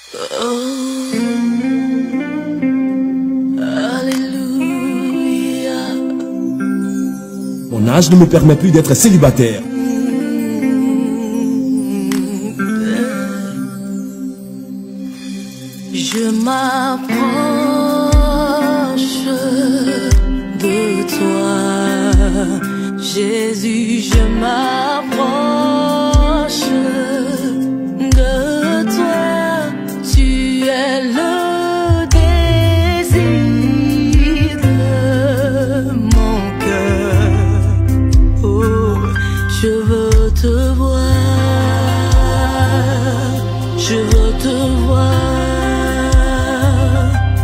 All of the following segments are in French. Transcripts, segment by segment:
Alléluia. Mon âge ne me permet plus d'être célibataire. Je m'approche de toi, Jésus, je m'approche de toi. Tu es le désir de mon cœur. Oh, je veux te voir, je veux te voir.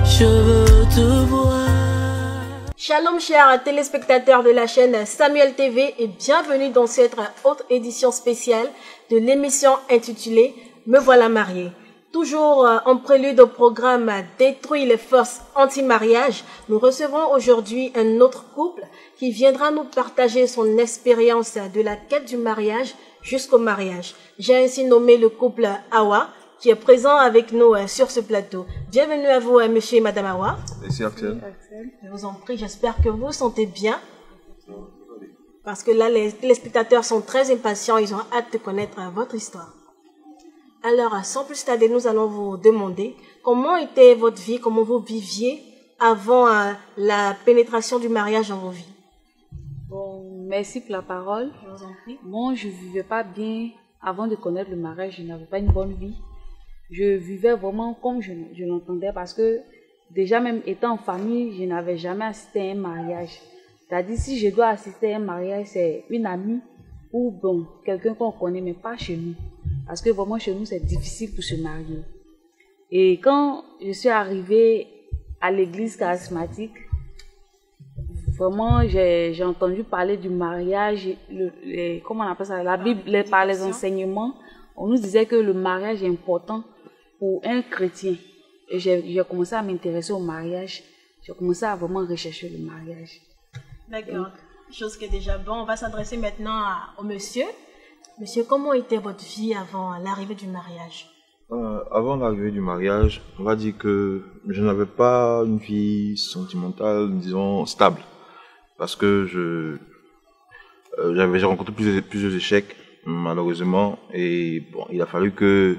Je veux te voir. Shalom chers téléspectateurs de la chaîne Samuel TV et bienvenue dans cette autre édition spéciale de l'émission intitulée Me voilà mariée. Toujours en prélude au programme Détruire les forces anti-mariage, nous recevons aujourd'hui un autre couple qui viendra nous partager son expérience de la quête du mariage jusqu'au mariage. J'ai ainsi nommé le couple Awa, qui est présent avec nous sur ce plateau. Bienvenue à vous, monsieur et madame Awa. Merci, Axel. Je vous en prie, j'espère que vous vous sentez bien. Parce que là, les spectateurs sont très impatients, ils ont hâte de connaître votre histoire. Alors, sans plus tarder, nous allons vous demander comment était votre vie, comment vous viviez avant la pénétration du mariage dans vos vies. Bon, merci pour la parole. Je vous en prie. Moi, je ne vivais pas bien avant de connaître le mariage, je n'avais pas une bonne vie. Je vivais vraiment comme je l'entendais parce que déjà même étant en famille, je n'avais jamais assisté à un mariage. C'est-à-dire si je dois assister à un mariage, c'est une amie ou bon, quelqu'un qu'on connaît, mais pas chez nous. Parce que vraiment chez nous, c'est difficile pour se marier. Et quand je suis arrivée à l'église charismatique, vraiment j'ai entendu parler du mariage, comment on appelle ça, la Bible, par les enseignements, on nous disait que le mariage est important pour un chrétien. Et j'ai commencé à m'intéresser au mariage. J'ai commencé à vraiment rechercher le mariage. D'accord. Chose qui est déjà bon. On va s'adresser maintenant au monsieur. Monsieur, comment était votre vie avant l'arrivée du mariage? Avant l'arrivée du mariage, on va dire que je n'avais pas une vie sentimentale, disons, stable. Parce que j'ai rencontré plusieurs échecs, malheureusement. Et bon, il a fallu que...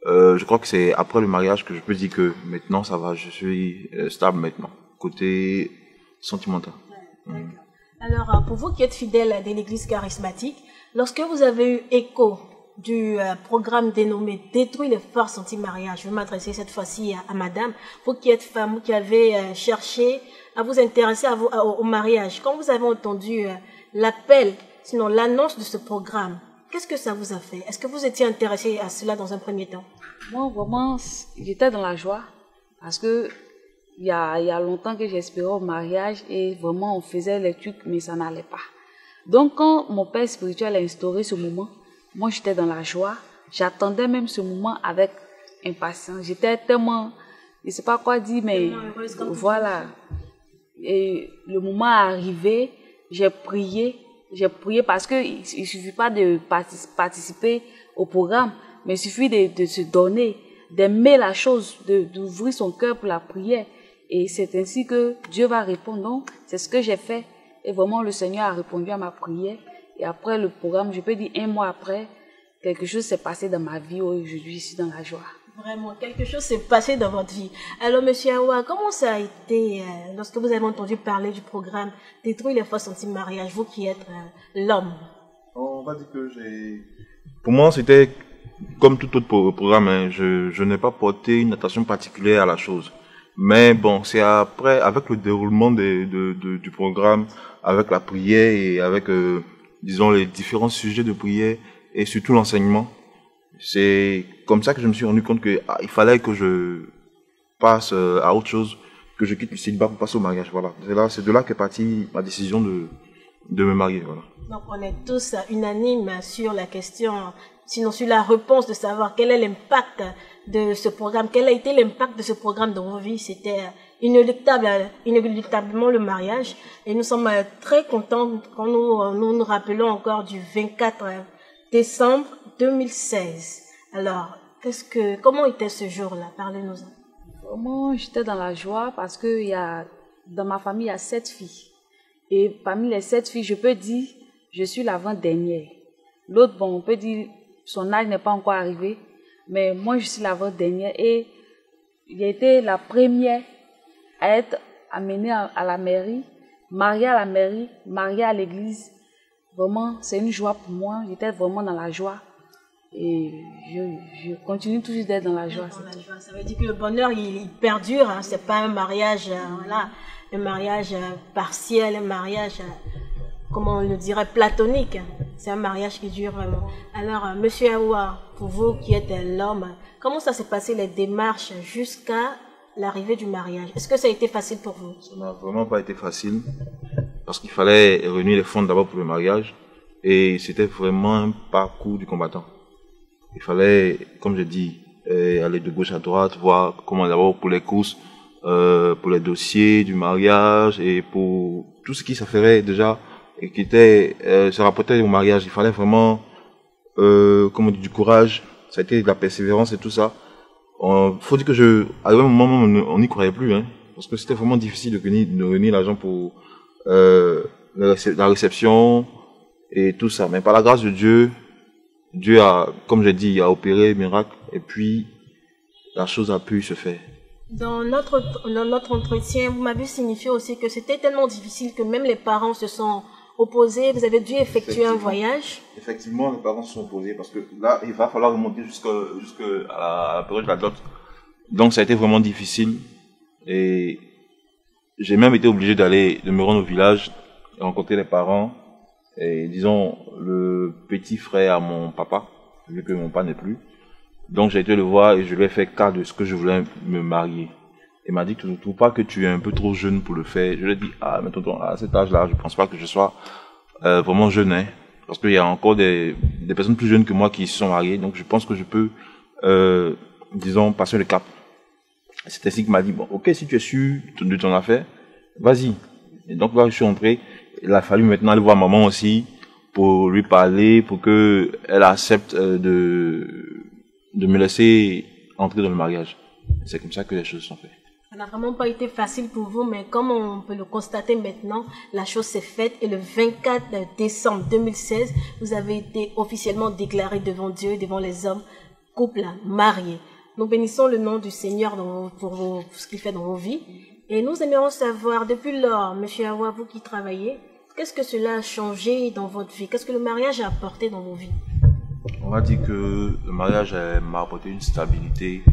je crois que c'est après le mariage que je peux dire que maintenant ça va, je suis stable maintenant, côté sentimental. Alors, pour vous qui êtes fidèle de l'église charismatique, lorsque vous avez eu écho du programme dénommé Détruire les forces anti-mariage, je vais m'adresser cette fois-ci à madame, vous qui êtes femme, vous qui avez cherché à vous intéresser au mariage, quand vous avez entendu l'appel, sinon l'annonce de ce programme, qu'est-ce que ça vous a fait? Est-ce que vous étiez intéressé à cela dans un premier temps? Moi, vraiment, j'étais dans la joie parce que il y a longtemps que j'espérais au mariage et vraiment on faisait les trucs mais ça n'allait pas. Donc quand mon père spirituel a instauré ce moment, moi j'étais dans la joie. J'attendais même ce moment avec impatience. J'étais tellement, je ne sais pas quoi dire, mais voilà. Et le moment est arrivé, j'ai prié parce qu'il ne suffit pas de participer au programme, mais il suffit de se donner, d'aimer la chose, d'ouvrir son cœur pour la prière. Et c'est ainsi que Dieu va répondre. Donc, c'est ce que j'ai fait. Et vraiment, le Seigneur a répondu à ma prière. Et après le programme, je peux dire 1 mois après, quelque chose s'est passé dans ma vie. Aujourd'hui, je suis dans la joie. Vraiment, quelque chose s'est passé dans votre vie. Alors, monsieur Awa, comment ça a été lorsque vous avez entendu parler du programme Détruire les forces anti-mariage, vous qui êtes l'homme? On va dire que pour moi, c'était comme tout autre programme. Hein. Je n'ai pas porté une attention particulière à la chose. Mais bon, c'est après, avec le déroulement du programme, avec la prière et avec, disons, les différents sujets de prière et surtout l'enseignement, c'est comme ça que je me suis rendu compte qu'il fallait que je passe à autre chose, que je quitte le célibat pour passer au mariage. Voilà. C'est de là qu'est partie ma décision de me marier. Voilà. Donc on est tous unanimes sur la question, sinon sur la réponse de savoir quel est l'impact de ce programme, quel a été l'impact de ce programme dans vos vies. C'était inéluctablement le mariage. Et nous sommes très contents quand nous nous rappelons encore du 24 décembre 2016. Alors, Comment était ce jour-là? Parlez-nous-en. Vraiment, j'étais dans la joie parce que dans ma famille, il y a 7 filles. Et parmi les 7 filles, je peux dire, je suis l'avant-dernière. L'autre, bon, on peut dire, son âge n'est pas encore arrivé, mais moi, je suis l'avant-dernière et j'ai été la première à être amenée à la mairie, mariée à la mairie, mariée à l'église. Vraiment, c'est une joie pour moi. J'étais vraiment dans la joie. Et je continue toujours d'être dans la joie. Ça veut dire que le bonheur, il perdure. Hein. C'est pas un mariage, voilà, un mariage partiel, un mariage, comment on le dirait, platonique. C'est un mariage qui dure vraiment. Alors, Monsieur Awa, pour vous qui êtes l'homme, comment ça s'est passé les démarches jusqu'à l'arrivée du mariage? Est-ce que ça a été facile pour vous? Ça n'a vraiment pas été facile parce qu'il fallait réunir les fonds d'abord pour le mariage et c'était vraiment un parcours du combattant. Il fallait, comme je dis, aller de gauche à droite, voir comment d'abord pour les courses, pour les dossiers du mariage et pour tout ce qui s'affairait déjà et qui était se rapportait au mariage. Il fallait vraiment, comme on dit, du courage. Ça a été de la persévérance et tout ça. Faut dire que à un moment, on n'y croyait plus, hein, parce que c'était vraiment difficile de réunir l'argent pour la réception et tout ça. Mais par la grâce de Dieu, Dieu a, comme j'ai dit, a opéré miracle et puis la chose a pu se faire. Dans notre entretien, vous m'avez signifié aussi que c'était tellement difficile que même les parents se sont opposés. Vous avez dû effectuer un voyage. Effectivement, les parents se sont opposés parce que là, il va falloir remonter jusqu'à la période de la dot. Donc ça a été vraiment difficile et j'ai même été obligé de me rendre au village et rencontrer les parents. Et disons, le petit frère à mon papa, vu que mon père n'est plus. Donc j'ai été le voir et je lui ai fait cas de ce que je voulais me marier. Il m'a dit que tu ne trouves pas que tu es un peu trop jeune pour le faire. Je lui ai dit, mais tonton, à cet âge-là, je ne pense pas que je sois vraiment jeune, hein, parce qu'il y a encore des personnes plus jeunes que moi qui se sont mariées. Donc je pense que je peux, disons, passer le cap. C'est ainsi qu'il m'a dit, bon, ok, si tu es sûr de ton affaire, vas-y. Et donc là, je suis entré. Il a fallu maintenant aller voir maman aussi pour lui parler, pour que elle accepte de me laisser entrer dans le mariage. C'est comme ça que les choses sont faites. Ça n'a vraiment pas été facile pour vous, mais comme on peut le constater maintenant, la chose s'est faite et le 24 décembre 2016, vous avez été officiellement déclaré devant Dieu, devant les hommes, couple marié. Nous bénissons le nom du Seigneur pour ce qu'il fait dans vos vies. Et nous aimerions savoir, depuis lors, Monsieur Awa, vous qui travaillez, qu'est-ce que cela a changé dans votre vie? Qu'est-ce que le mariage a apporté dans vos vies? On va dire que le mariage m'a apporté une stabilité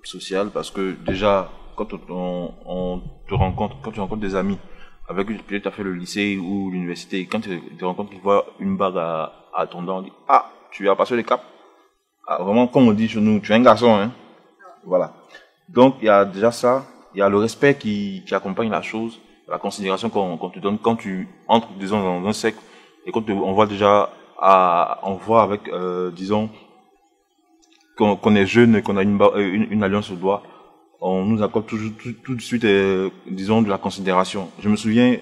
sociale parce que déjà, quand on te rencontre, quand tu rencontres des amis avec qui peut-être tu as fait le lycée ou l'université, quand tu te rencontres, tu vois une bague à ton dent, on dit « Ah, tu as passé le cap !» Vraiment, comme on dit chez nous, tu es un garçon, hein. Voilà. Donc, il y a déjà ça, il y a le respect qui accompagne la chose, la considération qu'on te donne quand tu entres, disons, dans un secte, et quand on voit déjà, on voit avec, disons, qu'on est jeune et qu'on a une alliance au doigt, on nous accorde tout de suite, disons, de la considération. Je me souviens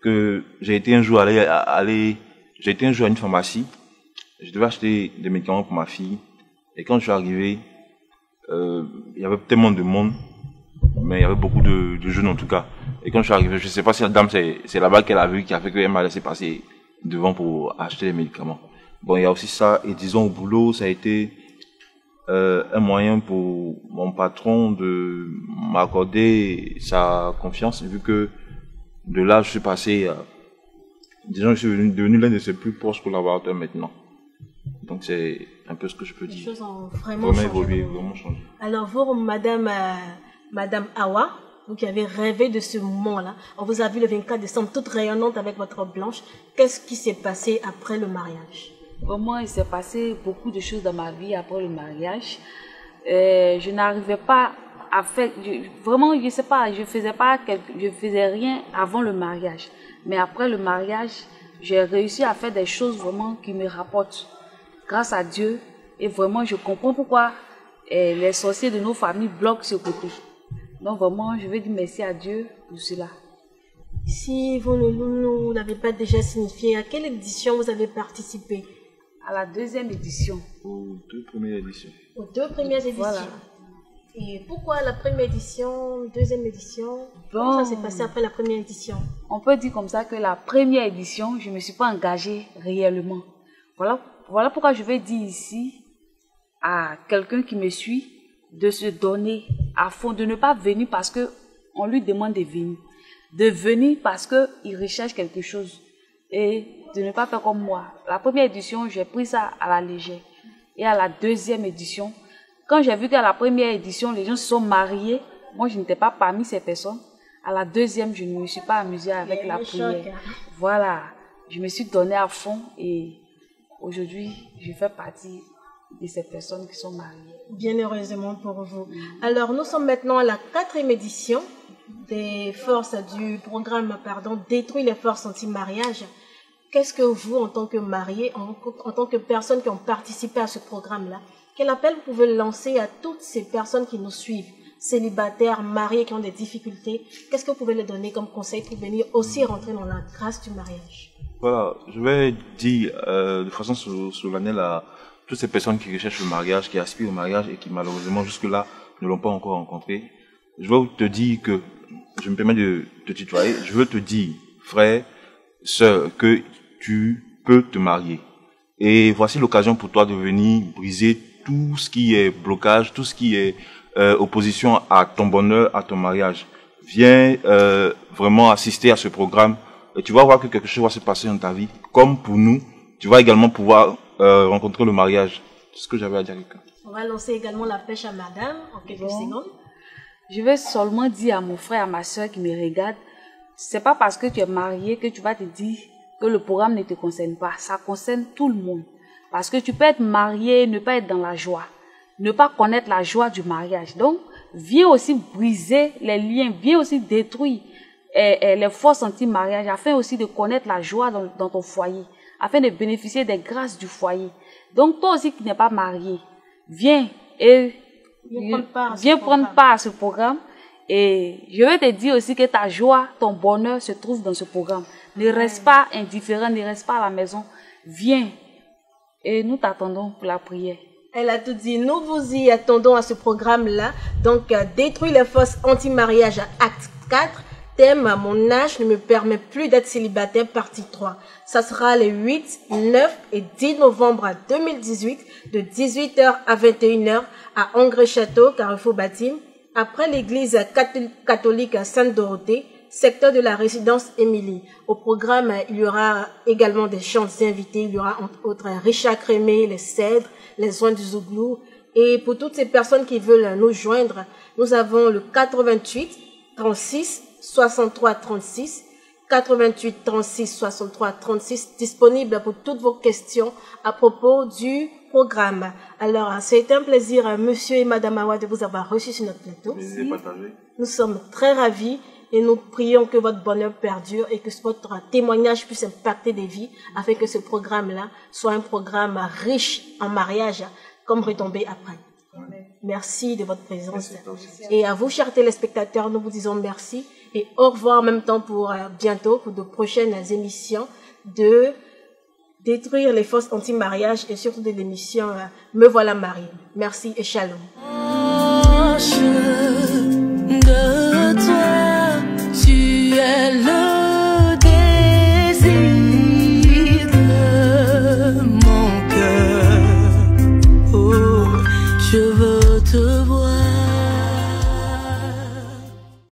que j'ai été un jour à une pharmacie, je devais acheter des médicaments pour ma fille, et quand je suis arrivé, il y avait tellement de monde, mais il y avait beaucoup de jeunes en tout cas. Et quand je suis arrivé, je ne sais pas si la dame, c'est là-bas qu'elle a vu, qui a fait qu'elle m'a laissé passer devant pour acheter les médicaments. Bon, il y a aussi ça, et disons au boulot, ça a été un moyen pour mon patron de m'accorder sa confiance, vu que de là, je suis passé, disons, je suis devenu l'un de ses plus proches collaborateurs maintenant. Donc c'est un peu ce que je peux dire. Les choses ont vraiment évolué, vraiment changé. Alors vous, Madame Awa, vous qui avez rêvé de ce moment-là, on vous a vu le 24 décembre toute rayonnante avec votre blanche. Qu'est-ce qui s'est passé après le mariage? Vraiment, il s'est passé beaucoup de choses dans ma vie après le mariage. Je n'arrivais pas à faire, vraiment, je sais pas, je faisais rien avant le mariage. Mais après le mariage, j'ai réussi à faire des choses vraiment qui me rapportent. Grâce à Dieu, et vraiment, je comprends pourquoi les sorciers de nos familles bloquent ce côté. Donc vraiment, je vais dire merci à Dieu pour cela. Si vous n'avez pas déjà signifié, à quelle édition vous avez participé? À la deuxième édition. Aux 2 premières éditions. Aux 2 premières éditions. Voilà. Et pourquoi la première édition, deuxième édition? Comment ça s'est passé après la première édition? On peut dire comme ça que la première édition, je ne me suis pas engagée réellement. Voilà pourquoi je vais dire ici à quelqu'un qui me suit de se donner à fond, de ne pas venir parce qu'on lui demande de venir. De venir parce qu'il recherche quelque chose. Et de ne pas faire comme moi. La première édition, j'ai pris ça à la légère. Et à la deuxième édition, quand j'ai vu qu'à la première édition, les gens se sont mariés, moi je n'étais pas parmi ces personnes. À la deuxième, je ne me suis pas amusée avec la première. Voilà, je me suis donnée à fond et aujourd'hui, je fais partie de ces personnes qui sont mariées. Bien heureusement pour vous. Alors, nous sommes maintenant à la 4e édition des forces du programme, Détruire les forces anti-mariage. Qu'est-ce que vous, en tant que mariés, en tant que personnes qui ont participé à ce programme-là, quel appel vous pouvez lancer à toutes ces personnes qui nous suivent, célibataires, mariés, qui ont des difficultés? Qu'est-ce que vous pouvez leur donner comme conseil pour venir aussi rentrer dans la grâce du mariage? Voilà, je vais dire de façon solennelle à toutes ces personnes qui recherchent le mariage, qui aspirent au mariage et qui malheureusement jusque-là ne l'ont pas encore rencontré. Je veux te dire que, je me permets de te tutoyer, je veux te dire, frère, sœur, que tu peux te marier. Et voici l'occasion pour toi de venir briser tout ce qui est blocage, tout ce qui est opposition à ton bonheur, à ton mariage. Viens vraiment assister à ce programme et tu vas voir que quelque chose va se passer dans ta vie. Comme pour nous, tu vas également pouvoir rencontrer le mariage. C'est ce que j'avais à dire à quelqu'un. On va lancer également la pêche à madame en quelques secondes. Je vais seulement dire à mon frère, à ma soeur qui me regarde, c'est pas parce que tu es marié que tu vas te dire que le programme ne te concerne pas. Ça concerne tout le monde. Parce que tu peux être marié, ne pas être dans la joie, ne pas connaître la joie du mariage. Donc, viens aussi briser les liens, viens aussi détruire les forces anti-mariage afin aussi de connaître la joie dans ton foyer, afin de bénéficier des grâces du foyer. Donc, toi aussi qui n'es pas marié, viens prendre part à ce programme. Et je vais te dire aussi que ta joie, ton bonheur se trouve dans ce programme. Ne reste pas indifférent, ne reste pas à la maison. Viens. Et nous t'attendons pour la prière. Elle a tout dit. Nous vous y attendons à ce programme-là. Donc, détruire les forces anti-mariage, acte 4. Thème, mon âge ne me permet plus d'être célibataire, partie 3. Ça sera les 8, 9 et 10 novembre 2018, de 18h à 21h à Angers-Château, Carrefour Bâtiment, après l'église catholique Sainte-Dorothée, secteur de la résidence Émilie. Au programme, il y aura également des chants invités. Il y aura entre autres Richard Crémé, les Cèdres, les Soins du Zouglou. Et pour toutes ces personnes qui veulent nous joindre, nous avons le 88 36 63 36, 88 36 63 36, disponible pour toutes vos questions à propos du programme. Alors, c'est un plaisir, monsieur et madame Awa, de vous avoir reçu sur notre plateau. Nous sommes très ravis et nous prions que votre bonheur perdure et que votre témoignage puisse impacter des vies afin que ce programme-là soit un programme riche en mariage comme retombé après. Merci de votre présence. Et à vous, chers téléspectateurs, nous vous disons merci et au revoir en même temps pour bientôt, pour de prochaines émissions de détruire les forces anti-mariage et surtout de l'émission Me voilà mariée. Merci et shalom. De toi, tu es le désir de mon cœur. Oh, je veux te voir.